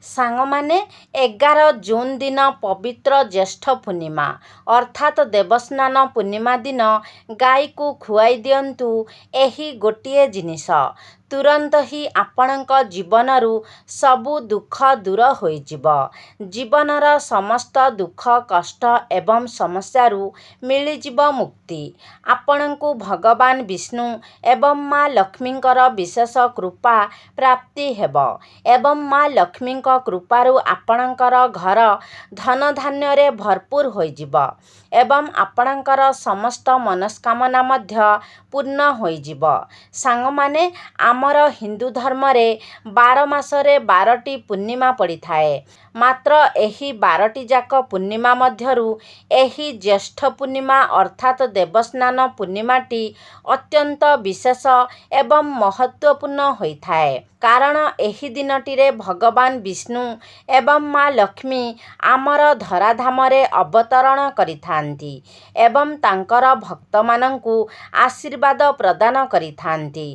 ସାଙ୍ଗମାନେ 11 ଜୁନ୍ ଦିନ ପବିତ୍ର ଜ୍ୟେଷ୍ଠ ପୂର୍ଣ୍ଣିମା ଅର୍ଥାତ୍ ଦେବସ୍ନାନ ପୂର୍ଣ୍ଣିମା ଦିନ ଗାଈକୁ ଖୁଆଇ ଦିଅନ୍ତୁ ଏହି ଗୋଟିଏ ଜିନିଷ। ତୁରନ୍ତ ହିଁ ଆପଣଙ୍କ ଜୀବନରୁ ସବୁ ଦୁଃଖ ଦୂର ହୋଇଯିବ। ଜୀବନର ସମସ୍ତ ଦୁଃଖ କଷ୍ଟ ଏବଂ ସମସ୍ୟାରୁ ମିଳିଯିବ ମୁକ୍ତି। ଆପଣଙ୍କୁ ଭଗବାନ ବିଷ୍ଣୁ ଏବଂ ମା ଲକ୍ଷ୍ମୀଙ୍କର ବିଶେଷ କୃପା ପ୍ରାପ୍ତି ହେବ ଏବଂ ମା ଲକ୍ଷ୍ମୀଙ୍କ କୃପାରୁ ଆପଣଙ୍କର ଘର ଧନଧାନ୍ୟରେ ଭରପୁର ହୋଇଯିବ ଏବଂ ଆପଣଙ୍କର ସମସ୍ତ ମନସ୍କାମନା ମଧ୍ୟ ପୂର୍ଣ୍ଣ ହୋଇଯିବ। ସାଙ୍ଗମାନେ, ଆମର ହିନ୍ଦୁ ଧର୍ମରେ 12 ମାସରେ 12ଟି ପୂର୍ଣ୍ଣିମା ପଡ଼ିଥାଏ। ମାତ୍ର ଏହି 12ଟି ଯାକ ପୂର୍ଣ୍ଣିମା ମଧ୍ୟରୁ ଏହି ଜ୍ୟେଷ୍ଠ ପୂର୍ଣ୍ଣିମା ଅର୍ଥାତ୍ ଦେବସ୍ନାନ ପୂର୍ଣ୍ଣିମାଟି ଅତ୍ୟନ୍ତ ବିଶେଷ ଏବଂ ମହତ୍ତ୍ୱପୂର୍ଣ୍ଣ ହୋଇଥାଏ। କାରଣ ଏହି ଦିନଟିରେ ଭଗବାନ ବିଷ୍ଣୁ ଏବଂ ମା ଲକ୍ଷ୍ମୀ ଆମର ଧରାଧାମରେ ଅବତରଣ କରିଥାନ୍ତି ଏବଂ ତାଙ୍କର ଭକ୍ତମାନଙ୍କୁ ଆଶୀର୍ବାଦ ପ୍ରଦାନ କରିଥାନ୍ତି।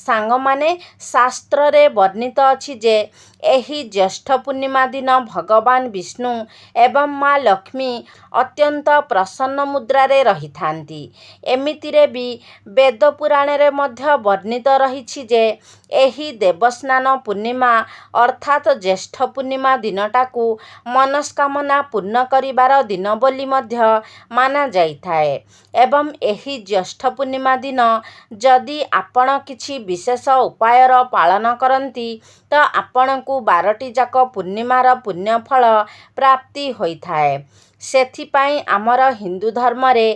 ସାଙ୍ଗମାନେ, ଶାସ୍ତ୍ରରେ ବର୍ଣ୍ଣିତ ଅଛି ଯେ ଏହି ଜ୍ୟେଷ୍ଠ ପୂର୍ଣ୍ଣିମା ଦିନ ଭଗବାନ ବିଷ୍ଣୁ ଏବଂ ମା ଲକ୍ଷ୍ମୀ ଅତ୍ୟନ୍ତ ପ୍ରସନ୍ନ ମୁଦ୍ରାରେ ରହିଥାନ୍ତି। ଏମିତିରେ ବି ବେଦ ପୁରାଣରେ ମଧ୍ୟ ବର୍ଣ୍ଣିତ ରହିଛି ଯେ ଏହି ଦେବସ୍ନାନ ପୂର୍ଣ୍ଣିମା ଅର୍ଥାତ୍ ଜ୍ୟେଷ୍ଠ ପୂର୍ଣ୍ଣିମା ଦିନଟାକୁ ମନସ୍କାମନା ପୂର୍ଣ୍ଣ କରିବାର ଦିନ ବୋଲି ମଧ୍ୟ ମାନାଯାଇଥାଏ ଏବଂ ଏହି ଜ୍ୟେଷ୍ଠ ପୂର୍ଣ୍ଣିମା ଦିନ ଯଦି ଆପଣ କିଛି ବିଶେଷ ଉପାୟର ପାଳନ କରନ୍ତି ତ ଆପଣଙ୍କୁ 12ଟି ଯାକ ପୂର୍ଣ୍ଣିମାର ପୁଣ୍ୟଫଳ ପ୍ରାପ୍ତି ହୋଇଥାଏ। ସେଥିପାଇଁ ଆମର ହିନ୍ଦୁ ଧର୍ମରେ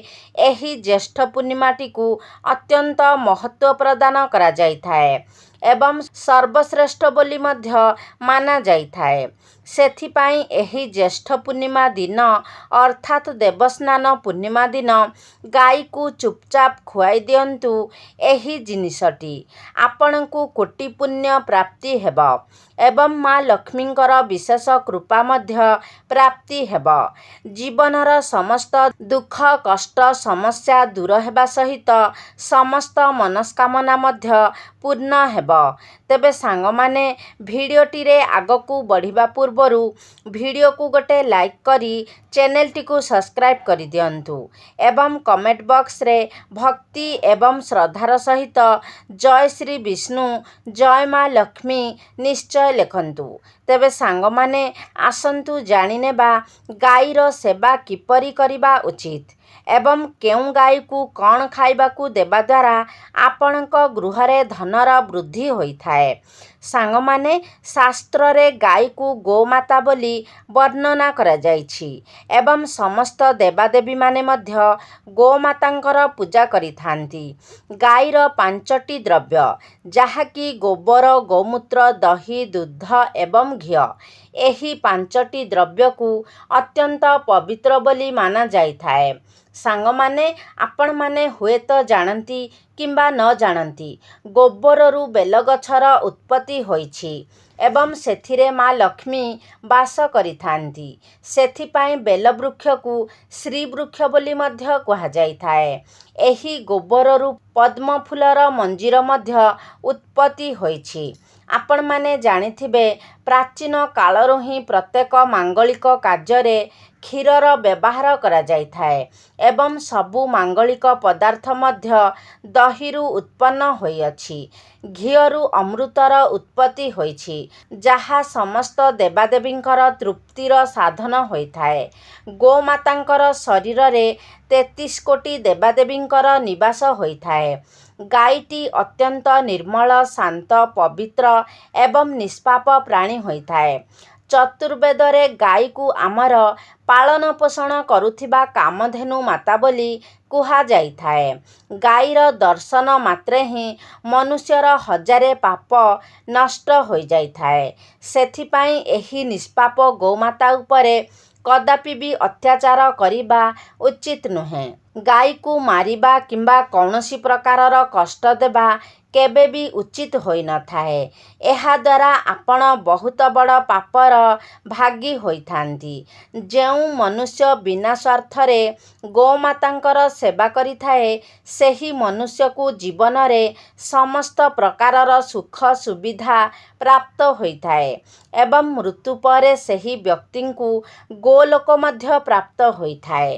ଏହି ଜ୍ୟେଷ୍ଠ ପୂର୍ଣ୍ଣିମାଟିକୁ ଅତ୍ୟନ୍ତ ମହତ୍ତ୍ୱ ପ୍ରଦାନ କରାଯାଇଥାଏ ଏବଂ ସର୍ବଶ୍ରେଷ୍ଠ ବୋଲି ମଧ୍ୟ ମାନାଯାଇଥାଏ। ସେଥିପାଇଁ ଏହି ଜ୍ୟେଷ୍ଠ ପୂର୍ଣ୍ଣିମା ଦିନ ଅର୍ଥାତ୍ ଦେବସ୍ନାନ ପୂର୍ଣ୍ଣିମା ଦିନ ଗାଈକୁ ଚୁପଚାପ ଖୁଆଇ ଦିଅନ୍ତୁ ଏହି ଜିନିଷଟି। ଆପଣଙ୍କୁ କୋଟି ପୁଣ୍ୟ ପ୍ରାପ୍ତି ହେବ ଏବଂ ମା ଲକ୍ଷ୍ମୀଙ୍କର ବିଶେଷ କୃପା ମଧ୍ୟ ପ୍ରାପ୍ତି ହେବ। ଜୀବନର ସମସ୍ତ ଦୁଃଖ କଷ୍ଟ ସମସ୍ୟା ଦୂର ହେବା ସହିତ ସମସ୍ତ ମନସ୍କାମନା ମଧ୍ୟ ପୂର୍ଣ୍ଣ ହେବ। ତେବେ ସାଙ୍ଗମାନେ, ଭିଡ଼ିଓଟିରେ ଆଗକୁ ବଢ଼ିବା ପୂର୍ବରୁ ଭିଡ଼ିଓକୁ ଗୋଟେ ଲାଇକ୍ କରି ଚ୍ୟାନେଲଟିକୁ ସବସ୍କ୍ରାଇବ୍ କରିଦିଅନ୍ତୁ ଏବଂ କମେଣ୍ଟ ବକ୍ସରେ ଭକ୍ତି ଏବଂ ଶ୍ରଦ୍ଧାର ସହିତ ଜୟ ଶ୍ରୀ ବିଷ୍ଣୁ ଜୟ ମା ଲକ୍ଷ୍ମୀ ନିଶ୍ଚୟ ଲେଖନ୍ତୁ। ତେବେ ସାଙ୍ଗମାନେ, ଆସନ୍ତୁ ଜାଣିନେବା ଗାଈର ସେବା କିପରି କରିବା ଉଚିତ ଏବଂ କେଉଁ ଗାଈକୁ କ'ଣ ଖାଇବାକୁ ଦେବା ଦ୍ୱାରା ଆପଣଙ୍କ ଗୃହରେ ଧନର ବୃଦ୍ଧି ହୋଇଥାଏ। ସାଙ୍ଗମାନେ, ଶାସ୍ତ୍ରରେ ଗାଈକୁ ଗୋମାତା ବୋଲି ବର୍ଣ୍ଣନା କରାଯାଇଛି ଏବଂ ସମସ୍ତ ଦେବାଦେବୀମାନେ ମଧ୍ୟ ଗୋମାତାଙ୍କର ପୂଜା କରିଥାନ୍ତି। ଗାଈର 5ଟି ଦ୍ରବ୍ୟ, ଯାହାକି ଗୋବର, ଗୋମୂତ୍ର, ଦହି, ଦୁଗ୍ଧ ଏବଂ ଘିଅ, ଏହି 5ଟି ଦ୍ରବ୍ୟକୁ ଅତ୍ୟନ୍ତ ପବିତ୍ର ବୋଲି ମାନାଯାଇଥାଏ। ସାଙ୍ଗମାନେ, ଆପଣମାନେ ହୁଏତ ଜାଣନ୍ତି କିମ୍ବା ନ ଜାଣନ୍ତି, ଗୋବରରୁ ବେଲଗଛର ଉତ୍ପତ୍ତି ହୋଇଛି ଏବଂ ସେଥିରେ ମା ଲକ୍ଷ୍ମୀ ବାସ କରିଥାନ୍ତି। ସେଥିପାଇଁ ବେଲବୃକ୍ଷକୁ ଶ୍ରୀବୃକ୍ଷ ବୋଲି ମଧ୍ୟ କୁହାଯାଇଥାଏ। ଏହି ଗୋବରରୁ ପଦ୍ମଫୁଲର ମଞ୍ଜିର ମଧ୍ୟ ଉତ୍ପତ୍ତି ହୋଇଛି। ଆପଣମାନେ ଜାଣିଥିବେ, ପ୍ରାଚୀନ କାଳରୁ ହିଁ ପ୍ରତ୍ୟେକ ମାଙ୍ଗଳିକ କାର୍ଯ୍ୟରେ କ୍ଷୀରର ବ୍ୟବହାର କରାଯାଇଥାଏ ଏବଂ ସବୁ ମାଙ୍ଗଳିକ ପଦାର୍ଥ ମଧ୍ୟ ଦହିରୁ ଉତ୍ପନ୍ନ ହୋଇଅଛି। ଘିଅରୁ ଅମୃତର ଉତ୍ପତ୍ତି ହୋଇଛି, ଯାହା ସମସ୍ତ ଦେବାଦେବୀଙ୍କର ତୃପ୍ତିର ସାଧନ ହୋଇଥାଏ। ଗୋମାତାଙ୍କର ଶରୀରରେ 33 କୋଟି ଦେବାଦେବୀଙ୍କର ନିବାସ ହୋଇଥାଏ। ଗାଈଟି ଅତ୍ୟନ୍ତ ନିର୍ମଳ, ଶାନ୍ତ, ପବିତ୍ର ଏବଂ ନିଷ୍ପାପ ପ୍ରାଣୀ ହୋଇଥାଏ। ଚତୁର୍ବେଦରେ ଗାଈକୁ ଆମର ପାଳନ ପୋଷଣ କରୁଥିବା କାମଧେନୁ ମାତା ବୋଲି କୁହାଯାଇଥାଏ। ଗାଈର ଦର୍ଶନ ମାତ୍ରେ ହିଁ ମନୁଷ୍ୟର 1000 ପାପ ନଷ୍ଟ ହୋଇଯାଇଥାଏ। ସେଥିପାଇଁ ଏହି ନିଷ୍ପାପ ଗୋମାତା ଉପରେ କଦାପି ବି ଅତ୍ୟାଚାର କରିବା ଉଚିତ ନୁହେଁ। ଗାଈକୁ ମାରିବା କିମ୍ବା କୌଣସି ପ୍ରକାରର କଷ୍ଟ ଦେବା କେବେ ବି ଉଚିତ ହୋଇନଥାଏ। ଏହାଦ୍ୱାରା ଆପଣ ବହୁତ ବଡ଼ ପାପର ଭାଗୀ ହୋଇଥାନ୍ତି। ଯେଉଁ ମନୁଷ୍ୟ ବିନା ସ୍ୱାର୍ଥରେ ଗୋମାତାଙ୍କର ସେବା କରିଥାଏ, ସେହି ମନୁଷ୍ୟକୁ ଜୀବନରେ ସମସ୍ତ ପ୍ରକାରର ସୁଖ ସୁବିଧା ପ୍ରାପ୍ତ ହୋଇଥାଏ ଏବଂ ମୃତ୍ୟୁ ପରେ ସେହି ବ୍ୟକ୍ତିଙ୍କୁ ଗୋଲୋକ ମଧ୍ୟ ପ୍ରାପ୍ତ ହୋଇଥାଏ।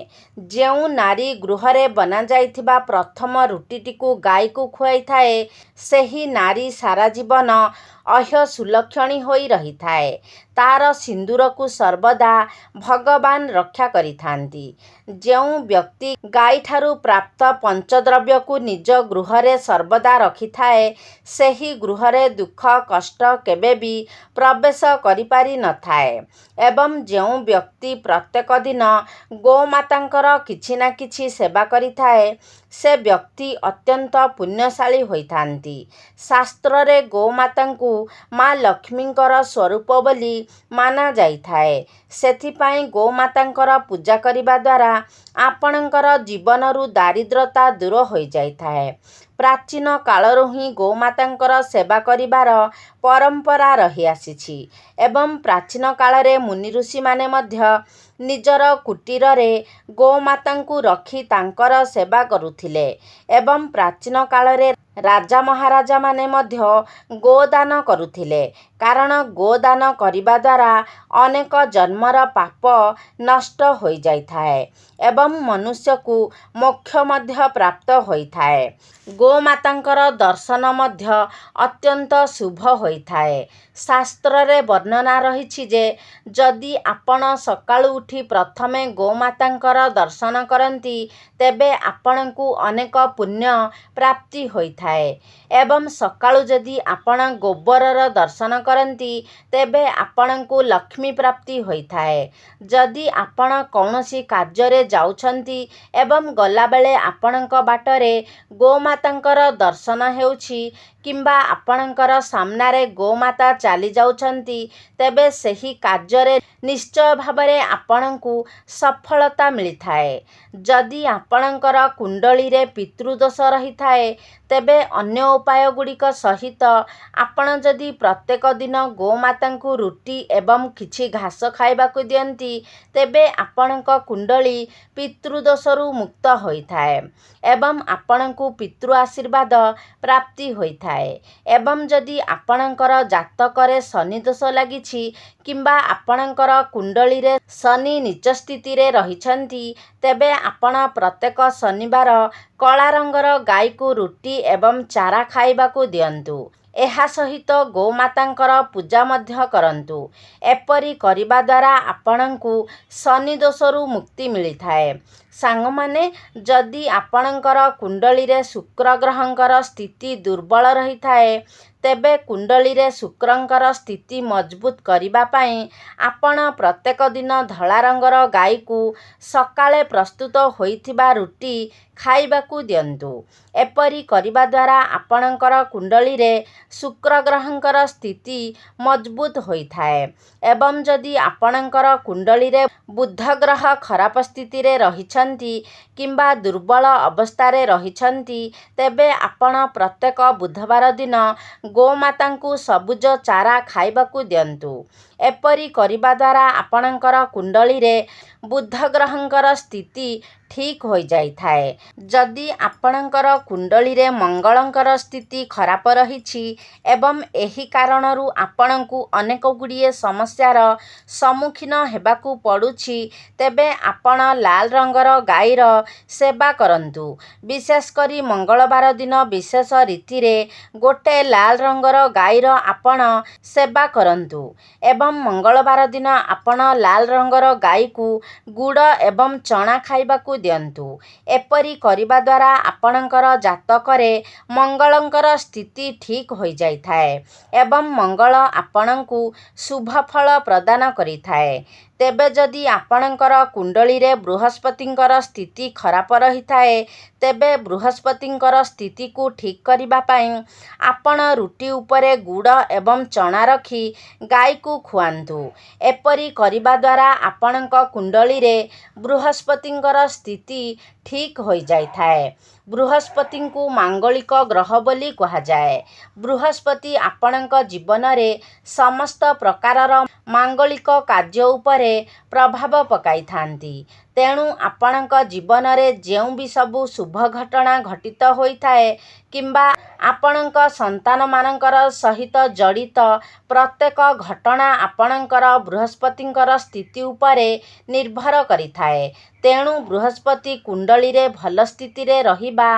ଯେଉଁ ନାରୀ ଗୃହରେ ବନାଯାଇଥିବା ପ୍ରଥମ ରୁଟିଟିକୁ ଗାଈକୁ ଖୁଆଇଥାଏ, ସେହି ନାରୀ ସାରା ଜୀବନ ଅହ୍ୟସୁଲକ୍ଷଣୀ ହୋଇ ରହିଥାଏ। ତା'ର ସିନ୍ଦୁରକୁ ସର୍ବଦା ଭଗବାନ ରକ୍ଷା କରିଥାନ୍ତି। ଯେଉଁ ବ୍ୟକ୍ତି ଗାଈଠାରୁ ପ୍ରାପ୍ତ ପଞ୍ଚଦ୍ରବ୍ୟକୁ ନିଜ ଗୃହରେ ସର୍ବଦା ରଖିଥାଏ, ସେହି ଗୃହରେ ଦୁଃଖ କଷ୍ଟ କେବେ ବି ପ୍ରବେଶ କରିପାରି ନଥାଏ। ଏବଂ ଯେଉଁ ବ୍ୟକ୍ତି ପ୍ରତ୍ୟେକ ଦିନ ଗୋମାତାଙ୍କର କିଛି ନା କିଛି ସେବା କରିଥାଏ, ସେ ବ୍ୟକ୍ତି ଅତ୍ୟନ୍ତ ପୁଣ୍ୟଶାଳୀ ହୋଇଥାନ୍ତି। ଶାସ୍ତ୍ରରେ ଗୋମାତାଙ୍କୁ ମା ଲକ୍ଷ୍ମୀଙ୍କର ସ୍ୱରୂପ ବୋଲି ମାନାଯାଇଥାଏ। ସେଥିପାଇଁ ଗୋମାତାଙ୍କର ପୂଜା କରିବା ଦ୍ୱାରା ଆପଣଙ୍କର ଜୀବନରୁ ଦାରିଦ୍ର୍ୟତା ଦୂର ହୋଇଯାଇଥାଏ। ପ୍ରାଚୀନ କାଳରୁ ହିଁ ଗୋମାତାଙ୍କର ସେବା କରିବାର ପରମ୍ପରା ରହିଆସିଛି ଏବଂ ପ୍ରାଚୀନ କାଳରେ ମୁନି ଋଷିମାନେ ମଧ୍ୟ ନିଜର କୁଟୀରରେ ଗୋମାତାଙ୍କୁ ରଖି ତାଙ୍କର ସେବା କରୁଥିଲେ ଏବଂ ପ୍ରାଚୀନ କାଳରେ ରାଜା ମହାରାଜାମାନେ ମଧ୍ୟ ଗୋଦାନ କରୁଥିଲେ। କାରଣ ଗୋଦାନ କରିବା ଦ୍ୱାରା ଅନେକ ଜନ୍ମର ପାପ ନଷ୍ଟ ହୋଇଯାଇଥାଏ ଏବଂ ମନୁଷ୍ୟକୁ ମୋକ୍ଷ ମଧ୍ୟ ପ୍ରାପ୍ତ ହୋଇଥାଏ। ଗୋମାତାଙ୍କର ଦର୍ଶନ ମଧ୍ୟ ଅତ୍ୟନ୍ତ ଶୁଭ ହୋଇଥାଏ। ଶାସ୍ତ୍ରରେ ବର୍ଣ୍ଣନା ରହିଛି ଯେ ଯଦି ଆପଣ ସକାଳୁ ଉଠି ପ୍ରଥମେ ଗୋମାତାଙ୍କର ଦର୍ଶନ କରନ୍ତି, ତେବେ ଆପଣଙ୍କୁ ଅନେକ ପୁଣ୍ୟ ପ୍ରାପ୍ତି ହୋଇଥାଏ ଏବଂ ସକାଳୁ ଯଦି ଆପଣ ଗୋବରର ଦର୍ଶନ କରନ୍ତି, ତେବେ ଆପଣଙ୍କୁ ଲକ୍ଷ୍ମୀ ପ୍ରାପ୍ତି ହୋଇଥାଏ। ଯଦି ଆପଣ କୌଣସି କାର୍ଯ୍ୟରେ ଯାଉଛନ୍ତି ଏବଂ ଗଲାବେଳେ ଆପଣଙ୍କ ବାଟରେ ଗୋମାତାଙ୍କର ଦର୍ଶନ ହେଉଛି କିମ୍ବା ଆପଣଙ୍କର ସାମ୍ନାରେ ଗୋମାତା ଚାଲିଯାଉଛନ୍ତି, ତେବେ ସେହି କାର୍ଯ୍ୟରେ ନିଶ୍ଚୟ ଭାବରେ ଆପଣଙ୍କୁ ସଫଳତା ମିଳିଥାଏ। ଯଦି ଆପଣଙ୍କର କୁଣ୍ଡଳୀରେ ପିତୃଦୋଷ ରହିଥାଏ, ତେବେ ଅନ୍ୟ ଉପାୟଗୁଡ଼ିକ ସହିତ ଆପଣ ଯଦି ପ୍ରତ୍ୟେକ ଦିନ ଗୋମାତାଙ୍କୁ ରୁଟି ଏବଂ କିଛି ଘାସ ଖାଇବାକୁ ଦିଅନ୍ତି, ତେବେ ଆପଣଙ୍କ କୁଣ୍ଡଳୀ ପିତୃଦୋଷରୁ ମୁକ୍ତ ହୋଇଥାଏ ଏବଂ ଆପଣଙ୍କୁ ପିତୃ ଆଶୀର୍ବାଦ ପ୍ରାପ୍ତି ହୋଇଥାଏ। ଏବଂ ଯଦି ଆପଣଙ୍କର ଜାତକରେ ଶନି ଦୋଷ ଲାଗିଛି କିମ୍ବା ଆପଣଙ୍କର କୁଣ୍ଡଳୀରେ ଶନି ନୀଚ ସ୍ଥିତିରେ ରହିଛନ୍ତି, ତେବେ ଆପଣ ପ୍ରତ୍ୟେକ ଶନିବାର କଳା ରଙ୍ଗର ଗାଈକୁ ରୁଟି ଏବଂ ଚାରା ଖାଇବାକୁ ଦିଅନ୍ତୁ। ଏହା ସହିତ ଗୋମାତାଙ୍କର ପୂଜା ମଧ୍ୟ କରନ୍ତୁ। ଏପରି କରିବା ଦ୍ୱାରା ଆପଣଙ୍କୁ ଶନି ଦୋଷରୁ ମୁକ୍ତି ମିଳିଥାଏ। ସାଙ୍ଗମାନେ, ଯଦି ଆପଣଙ୍କର କୁଣ୍ଡଳୀରେ ଶୁକ୍ର ଗ୍ରହଙ୍କର ସ୍ଥିତି ଦୁର୍ବଳ ରହିଥାଏ, ତେବେ କୁଣ୍ଡଳୀରେ ଶୁକ୍ରଙ୍କର ସ୍ଥିତି ମଜବୁତ କରିବା ପାଇଁ ଆପଣ ପ୍ରତ୍ୟେକ ଦିନ ଧଳା ରଙ୍ଗର ଗାଈକୁ ସକାଳେ ପ୍ରସ୍ତୁତ ହୋଇଥିବା ରୁଟି ଖାଇବାକୁ ଦିଅନ୍ତୁ। ଏପରି କରିବା ଦ୍ୱାରା ଆପଣଙ୍କର କୁଣ୍ଡଳୀରେ ଶୁକ୍ର ଗ୍ରହଙ୍କର ସ୍ଥିତି ମଜବୁତ ହୋଇଥାଏ। ଏବଂ ଯଦି ଆପଣଙ୍କର କୁଣ୍ଡଳୀରେ ବୁଧ ଗ୍ରହ ଖରାପ ସ୍ଥିତିରେ ରହିଛନ୍ତି କିମ୍ବା ଦୁର୍ବଳ ଅବସ୍ଥାରେ ରହିଛନ୍ତି, ତେବେ ଆପଣ ପ୍ରତ୍ୟେକ ବୁଧବାର ଦିନ ଗୋମାତାଙ୍କୁ ସବୁଜ ଚାରା ଖାଇବାକୁ ଦିଅନ୍ତୁ। ଏପରି କରିବା ଦ୍ୱାରା ଆପଣଙ୍କର କୁଣ୍ଡଳୀରେ ବୁଧ ଗ୍ରହଙ୍କର ସ୍ଥିତି ଠିକ୍ ହୋଇଯାଇଥାଏ। ଯଦି ଆପଣଙ୍କର କୁଣ୍ଡଳୀରେ ମଙ୍ଗଳଙ୍କର ସ୍ଥିତି ଖରାପ ରହିଛି ଏବଂ ଏହି କାରଣରୁ ଆପଣଙ୍କୁ ଅନେକ ଗୁଡ଼ିଏ ସମସ୍ୟାର ସମ୍ମୁଖୀନ ହେବାକୁ ପଡ଼ୁଛି, ତେବେ ଆପଣ ଲାଲ ରଙ୍ଗର ଗାଈର ସେବା କରନ୍ତୁ। ବିଶେଷ କରି ମଙ୍ଗଳବାର ଦିନ ବିଶେଷ ରୀତିରେ ଗୋଟେ ଲାଲ ରଙ୍ଗର ଗାଈର ଆପଣ ସେବା କରନ୍ତୁ ଏବଂ ମଙ୍ଗଳବାର ଦିନ ଆପଣ ଲାଲ ରଙ୍ଗର ଗାଈକୁ ଗୁଡ଼ ଏବଂ ଚଣା ଖାଇବାକୁ ଦିଅନ୍ତୁ। ଏପରି କରିବା ଦ୍ୱାରା ଆପଣଙ୍କର ଜାତକରେ ମଙ୍ଗଳଙ୍କର ସ୍ଥିତି ଠିକ୍ ହୋଇଯାଇଥାଏ ଏବଂ ମଙ୍ଗଳ ଆପଣଙ୍କୁ ଶୁଭ ଫଳ ପ୍ରଦାନ କରିଥାଏ। ତେବେ ଯଦି ଆପଣଙ୍କର କୁଣ୍ଡଳୀରେ ବୃହସ୍ପତିଙ୍କର ସ୍ଥିତି ଖରାପ ରହିଥାଏ, ତେବେ ବୃହସ୍ପତିଙ୍କର ସ୍ଥିତିକୁ ଠିକ୍ କରିବା ପାଇଁ ଆପଣ ରୁଟି ଉପରେ ଗୁଡ଼ ଏବଂ ଚଣା ରଖି ଗାଈକୁ ଖୁଆନ୍ତୁ। ଏପରି କରିବା ଦ୍ୱାରା ଆପଣଙ୍କ କୁଣ୍ଡଳୀରେ ବୃହସ୍ପତିଙ୍କର ସ୍ଥିତି ଠିକ୍ ହୋଇଯାଇଥାଏ। ବୃହସ୍ପତିଙ୍କୁ ମାଙ୍ଗଳିକ ଗ୍ରହ ବୋଲି କୁହାଯାଏ। ବୃହସ୍ପତି ଆପଣଙ୍କ ଜୀବନରେ ସମସ୍ତ ପ୍ରକାରର ମାଙ୍ଗଳିକ କାର୍ଯ୍ୟ ଉପରେ ପ୍ରଭାବ ପକାଇଥାନ୍ତି। ତେଣୁ ଆପଣଙ୍କ ଜୀବନରେ ଯେଉଁ ବି ସବୁ ଶୁଭ ଘଟଣା ଘଟିତ ହୋଇଥାଏ କିମ୍ବା ଆପଣଙ୍କ ସନ୍ତାନମାନଙ୍କର ସହିତ ଜଡ଼ିତ ପ୍ରତ୍ୟେକ ଘଟଣା ଆପଣଙ୍କର ବୃହସ୍ପତିଙ୍କର ସ୍ଥିତି ଉପରେ ନିର୍ଭର କରିଥାଏ। ତେଣୁ ବୃହସ୍ପତି କୁଣ୍ଡଳୀରେ ଭଲ ସ୍ଥିତିରେ ରହିବା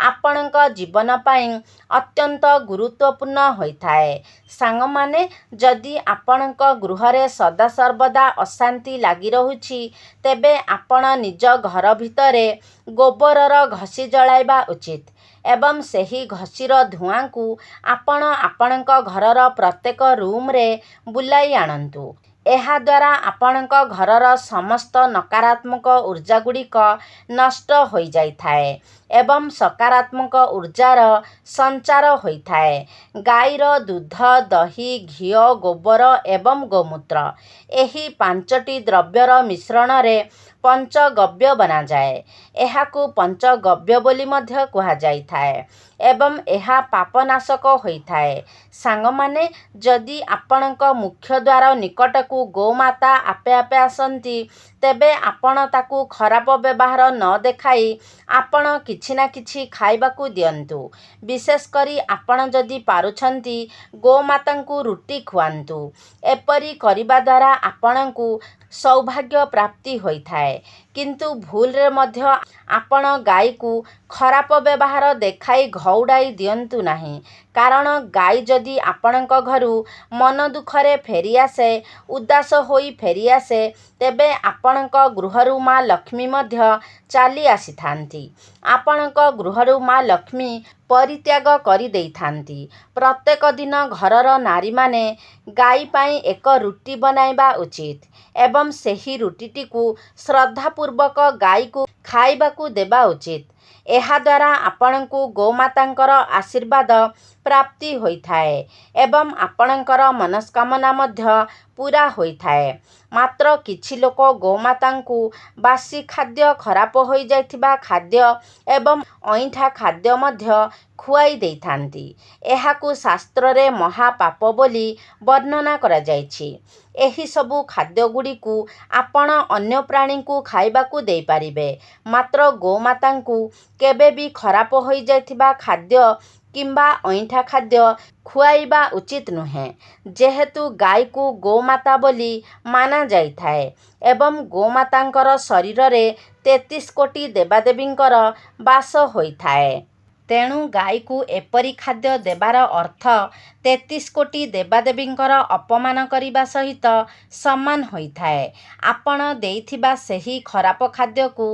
ଆପଣଙ୍କ ଜୀବନ ପାଇଁ ଅତ୍ୟନ୍ତ ଗୁରୁତ୍ୱପୂର୍ଣ୍ଣ ହୋଇଥାଏ। ସାଙ୍ଗମାନେ, ଯଦି ଆପଣଙ୍କ ଗୃହରେ ସଦାସର୍ବଦା ଅଶାନ୍ତି ଲାଗି ରହୁଛି, ତେବେ ଆପଣ ନିଜ ଘର ଭିତରେ ଗୋବରର ଘଷି ଜଳାଇବା ଉଚିତ ଏବଂ ସେହି ଘଷିର ଧୂଆଁକୁ ଆପଣ ଆପଣଙ୍କ ଘରର ପ୍ରତ୍ୟେକ ରୁମ୍ରେ ବୁଲାଇ ଆଣନ୍ତୁ। ଏହାଦ୍ୱାରା ଆପଣଙ୍କ ଘରର ସମସ୍ତ ନକାରାତ୍ମକ ଉର୍ଜାଗୁଡ଼ିକ ନଷ୍ଟ ହୋଇଯାଇଥାଏ ଏବଂ ସକାରାତ୍ମକ ଉର୍ଜାର ସଞ୍ଚାର ହୋଇଥାଏ। ଗାଈର ଦୁଧ, ଦହି, ଘିଅ, ଗୋବର ଏବଂ ଗୋମୂତ୍ର ଏହି 5ଟି ଦ୍ରବ୍ୟର ମିଶ୍ରଣରେ ପଞ୍ଚଗବ୍ୟ ବନାଯାଏ। ଏହାକୁ ପଞ୍ଚଗବ୍ୟ ବୋଲି ମଧ୍ୟ କୁହାଯାଇଥାଏ ଏବଂ ଏହା ପାପନାଶକ ହୋଇଥାଏ। ସାଙ୍ଗମାନେ, ଯଦି ଆପଣଙ୍କ ମୁଖ୍ୟ ଦ୍ୱାର ନିକଟକୁ ଗୋମାତା ଆପେ ଆପେ ଆସନ୍ତି, ତେବେ ଆପଣ ତାକୁ ଖରାପ ବ୍ୟବହାର ନ ଦେଖାଇ ଆପଣ କିଛି ନା କିଛି ଖାଇବାକୁ ଦିଅନ୍ତୁ। ବିଶେଷ କରି ଆପଣ ଯଦି ପାରୁଛନ୍ତି, ଗୋମାତାଙ୍କୁ ରୁଟି ଖୁଆନ୍ତୁ। ଏପରି କରିବା ଦ୍ୱାରା ଆପଣଙ୍କୁ ସୌଭାଗ୍ୟ ପ୍ରାପ୍ତି ହୋଇଥାଏ। କିନ୍ତୁ ଭୁଲରେ ମଧ୍ୟ ଆପଣ ଗାଈକୁ ଖରାପ ବ୍ୟବହାର ଦେଖାଇ ଘଉଡ଼ାଇ ଦିଅନ୍ତୁ ନାହିଁ, କାରଣ ଗାଈ ଯଦି ଆପଣଙ୍କ ଘରୁ ମନ ଦୁଃଖରେ ଫେରିଆସେ, ଉଦାସ ହୋଇ ଫେରିଆସେ, ତେବେ ଆପଣଙ୍କ ଗୃହରୁ ମା ଲକ୍ଷ୍ମୀ ମଧ୍ୟ ଚାଲି ଆସିଥାନ୍ତି। ଆପଣଙ୍କ ଗୃହରୁ ମା ଲକ୍ଷ୍ମୀ ପରିତ୍ୟାଗ କରିଦେଇଥାନ୍ତି। ପ୍ରତ୍ୟେକ ଦିନ ଘରର ନାରୀମାନେ ଗାଈ ପାଇଁ ଏକ ରୁଟି ବନାଇବା ଉଚିତ ଏବଂ ସେହି ରୁଟିଟିକୁ ଶ୍ରଦ୍ଧାପୂର୍ବକ ଗାଈକୁ ଖାଇବାକୁ ଦେବା ଉଚିତ। ଏହାଦ୍ୱାରା ଆପଣଙ୍କୁ ଗୋମାତାଙ୍କର ଆଶୀର୍ବାଦ ପ୍ରାପ୍ତି ହୋଇଥାଏ ଏବଂ ଆପଣଙ୍କର ମନସ୍କାମନା ମଧ୍ୟ ପୂରା ହୋଇଥାଏ। ମାତ୍ର କିଛି ଲୋକ ଗୋମାତାଙ୍କୁ ବାସି ଖାଦ୍ୟ, ଖରାପ ହୋଇଯାଇଥିବା ଖାଦ୍ୟ ଏବଂ ଅଇଁଠା ଖାଦ୍ୟ ମଧ୍ୟ ଖୁଆଇ ଦେଇଥାନ୍ତି। ଏହାକୁ ଶାସ୍ତ୍ରରେ ମହାପାପ ବୋଲି ବର୍ଣ୍ଣନା କରାଯାଇଛି। ଏହିସବୁ ଖାଦ୍ୟଗୁଡ଼ିକୁ ଆପଣ ଅନ୍ୟ ପ୍ରାଣୀଙ୍କୁ ଖାଇବାକୁ ଦେଇପାରିବେ, ମାତ୍ର ଗୋମାତାଙ୍କୁ କେବେ ବି ଖରାପ ହୋଇଯାଇଥିବା ଖାଦ୍ୟ କିମ୍ବା ଅଇଁଠା ଖାଦ୍ୟ ଖୁଆଇବା ଉଚିତ ନୁହେଁ। ଯେହେତୁ ଗାଈକୁ ଗୋମାତା ବୋଲି ମାନାଯାଇଥାଏ ଏବଂ ଗୋମାତାଙ୍କର ଶରୀରରେ 33 କୋଟି ଦେବାଦେବୀଙ୍କର ବାସ ହୋଇଥାଏ। ତେଣୁ ଗାଈକୁ ଏପରି ଖାଦ୍ୟ ଦେବାର ଅର୍ଥ 33 କୋଟି ଦେବାଦେବୀଙ୍କର ଅପମାନ କରିବା ସହିତ ସମାନ ହୋଇଥାଏ। ଆପଣ ଦେଇଥିବା ସେହି ଖରାପ ଖାଦ୍ୟକୁ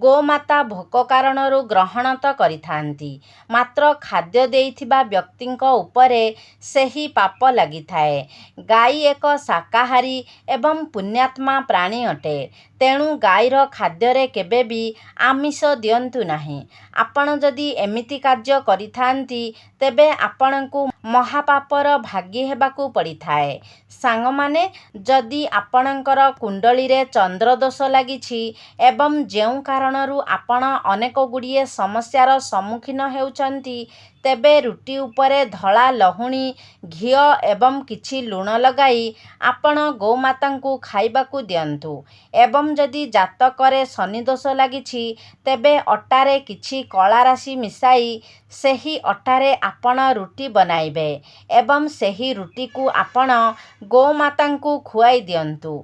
ଗୋମାତା ଭୋକ କାରଣରୁ ଗ୍ରହଣ ତ କରିଥାନ୍ତି, ମାତ୍ର ଖାଦ୍ୟ ଦେଇଥିବା ବ୍ୟକ୍ତିଙ୍କ ଉପରେ ସେହି ପାପ ଲାଗିଥାଏ। ଗାଈ ଏକ ଶାକାହାରୀ ଏବଂ ପୁଣ୍ୟାତ୍ମା ପ୍ରାଣୀ ଅଟେ। ତେଣୁ ଗାଈର ଖାଦ୍ୟରେ କେବେ ବି ଆମିଷ ଦିଅନ୍ତୁ ନାହିଁ। ଆପଣ ଯଦି ଏମିତି କାର୍ଯ୍ୟ କରିଥାନ୍ତି, ତେବେ ଆପଣଙ୍କୁ ମହାପାପର ଭାଗୀ ହେବାକୁ ପଡ଼ିଥାଏ। ସାଙ୍ଗମାନେ, ଯଦି ଆପଣଙ୍କର କୁଣ୍ଡଳୀରେ ଚନ୍ଦ୍ରଦୋଷ ଲାଗିଛି ଏବଂ ଯେଉଁ କାରଣରୁ ଆପଣ ଅନେକଗୁଡ଼ିଏ ସମସ୍ୟାର ସମ୍ମୁଖୀନ ହେଉଛନ୍ତି, ତେବେ ରୁଟି ଉପରେ ଧଳା ଲହୁଣୀ, ଘିଅ ଏବଂ କିଛି ଲୁଣ ଲଗାଇ ଆପଣ ଗୋମାତାଙ୍କୁ ଖାଇବାକୁ ଦିଅନ୍ତୁ। ଏବଂ ଯଦି ଜାତକରେ ଶନିଦୋଷ ଲାଗିଛି, ତେବେ ଅଟାରେ କିଛି କଳା ରାଶି ମିଶାଇ ସେହି ଅଟାରେ ଆପଣ ରୁଟି ବନାଇବେ ଏବଂ ସେହି ରୁଟିକୁ ଆପଣ ଗୋମାତାଙ୍କୁ ଖୁଆଇ ଦିଅନ୍ତୁ।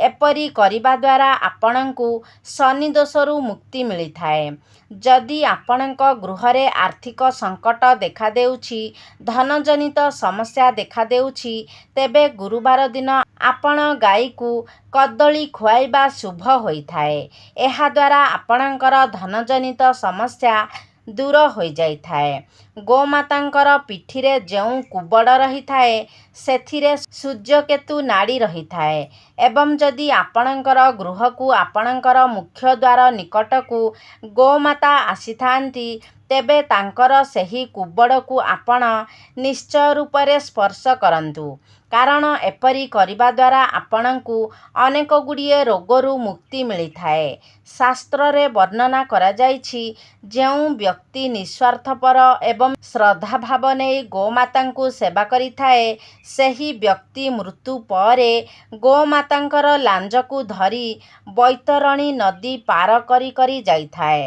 ଏପରି କରିବା ଦ୍ୱାରା ଆପଣଙ୍କୁ ଶନିଦୋଷରୁ ମୁକ୍ତି ମିଳିଥାଏ। ଯଦି ଆପଣଙ୍କ ଗୃହରେ ଆର୍ଥିକ ସଙ୍କଟ ଦେଖାଦେଉଛି, ଧନଜନିତ ସମସ୍ୟା ଦେଖାଦେଉଛି, ତେବେ ଗୁରୁବାର ଦିନ ଆପଣ ଗାଈକୁ କଦଳୀ ଖୁଆଇବା ଶୁଭ ହୋଇଥାଏ। ଏହାଦ୍ୱାରା ଆପଣଙ୍କର ଧନଜନିତ ସମସ୍ୟା ଦୂର ହୋଇଯାଇଥାଏ। ଗୋମାତାଙ୍କର ପିଠିରେ ଯେଉଁ କୁବଡ଼ ରହିଥାଏ, ସେଥିରେ ସୂର୍ଯ୍ୟକେତୁ ନାଡ଼ି ରହିଥାଏ ଏବଂ ଯଦି ଆପଣଙ୍କର ଗୃହକୁ ଆପଣଙ୍କର ମୁଖ୍ୟ ଦ୍ୱାର ନିକଟକୁ ଗୋମାତା ଆସିଥାନ୍ତି, ତେବେ ତାଙ୍କର ସେହି କୁବଡ଼କୁ ଆପଣ ନିଶ୍ଚୟ ରୂପରେ ସ୍ପର୍ଶ କରନ୍ତୁ। କାରଣ ଏପରି କରିବା ଦ୍ୱାରା ଆପଣଙ୍କୁ ଅନେକ ଗୁଡ଼ିଏ ରୋଗରୁ ମୁକ୍ତି ମିଳିଥାଏ। ଶାସ୍ତ୍ରରେ ବର୍ଣ୍ଣନା କରାଯାଇଛି, ଯେଉଁ ବ୍ୟକ୍ତି ନିଃସ୍ୱାର୍ଥପର ଏବଂ ଶ୍ରଦ୍ଧାଭାବ ନେଇ ଗୋମାତାଙ୍କୁ ସେବା କରିଥାଏ, ସେହି ବ୍ୟକ୍ତି ମୃତ୍ୟୁ ପରେ ଗୋମାତାଙ୍କର ଲାଞ୍ଜକୁ ଧରି ବୈତରଣୀ ନଦୀ ପାର କରି କରି ଯାଇଥାଏ।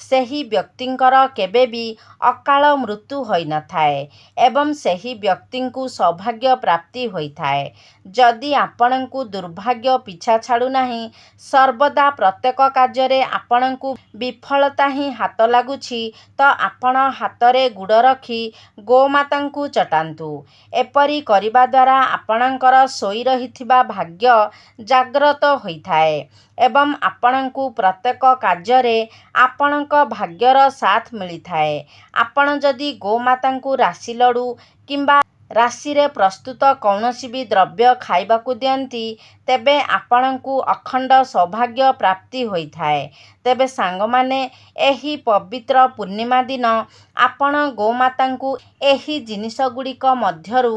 ସେହି ବ୍ୟକ୍ତିଙ୍କର କେବେ ବି ଅକାଳ ମୃତ୍ୟୁ ହୋଇନଥାଏ ଏବଂ ସେହି ବ୍ୟକ୍ତିଙ୍କୁ ସୌଭାଗ୍ୟ ପ୍ରାପ୍ତି ହୋଇଥାଏ। ଯଦି ଆପଣଙ୍କୁ ଦୁର୍ଭାଗ୍ୟ ପିଛା ଛାଡ଼ୁନାହିଁ, ସର୍ବଦା ପ୍ରତ୍ୟେକ କାର୍ଯ୍ୟରେ ଆପଣଙ୍କୁ ବିଫଳତା ହିଁ ହାତ ଲାଗୁଛି, ତ ଆପଣ ହାତରେ ଗୁଡ଼ ରଖି ଗୋମାତାଙ୍କୁ ଚଟାନ୍ତୁ। ଏପରି କରିବା ଦ୍ୱାରା ଆପଣଙ୍କର ଶୋଇ ରହିଥିବା ଭାଗ୍ୟ ଜାଗ୍ରତ ହୋଇଥାଏ ଏବଂ ଆପଣଙ୍କୁ ପ୍ରତ୍ୟେକ କାର୍ଯ୍ୟରେ ଆପଣଙ୍କ ଭାଗ୍ୟର ସାଥ୍ ମିଳିଥାଏ। ଆପଣ ଯଦି ଗୋମାତାଙ୍କୁ ରାଶି ଲଡ଼ୁ କିମ୍ବା ରାଶିରେ ପ୍ରସ୍ତୁତ କୌଣସି ବି ଦ୍ରବ୍ୟ ଖାଇବାକୁ ଦିଅନ୍ତି, ତେବେ ଆପଣଙ୍କୁ ଅଖଣ୍ଡ ସୌଭାଗ୍ୟ ପ୍ରାପ୍ତି ହୋଇଥାଏ। ତେବେ ସାଙ୍ଗମାନେ, ଏହି ପବିତ୍ର ପୂର୍ଣ୍ଣିମା ଦିନ ଆପଣ ଗୋମାତାଙ୍କୁ ଏହି ଜିନିଷଗୁଡ଼ିକ ମଧ୍ୟରୁ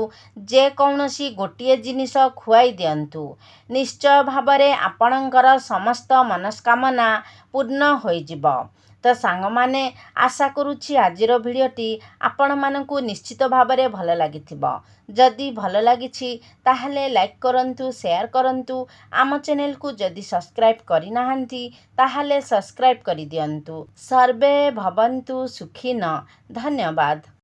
ଯେକୌଣସି ଗୋଟିଏ ଜିନିଷ ଖୁଆଇ ଦିଅନ୍ତୁ। ନିଶ୍ଚୟ ଭାବରେ ଆପଣଙ୍କର ସମସ୍ତ ମନସ୍କାମନା ପୂର୍ଣ୍ଣ ହୋଇଯିବ। ତ ସାଙ୍ଗମାନେ, ଆଶା କରୁଛି ଆଜିର ଭିଡ଼ିଓଟି ଆପଣମାନଙ୍କୁ ନିଶ୍ଚିତ ଭାବରେ ଭଲ ଲାଗିଥିବ। ଯଦି ଭଲ ଲାଗିଛି ତାହେଲେ ଲାଇକ୍ କରନ୍ତୁ, ସେୟାର କରନ୍ତୁ। ଆମ ଚ୍ୟାନେଲକୁ ଯଦି ସବସ୍କ୍ରାଇବ୍ କରିନାହାନ୍ତି ତାହେଲେ ସବସ୍କ୍ରାଇବ୍ କରିଦିଅନ୍ତୁ। ସର୍ବେ ଭବନ୍ତୁ ସୁଖିନଃ। ଧନ୍ୟବାଦ।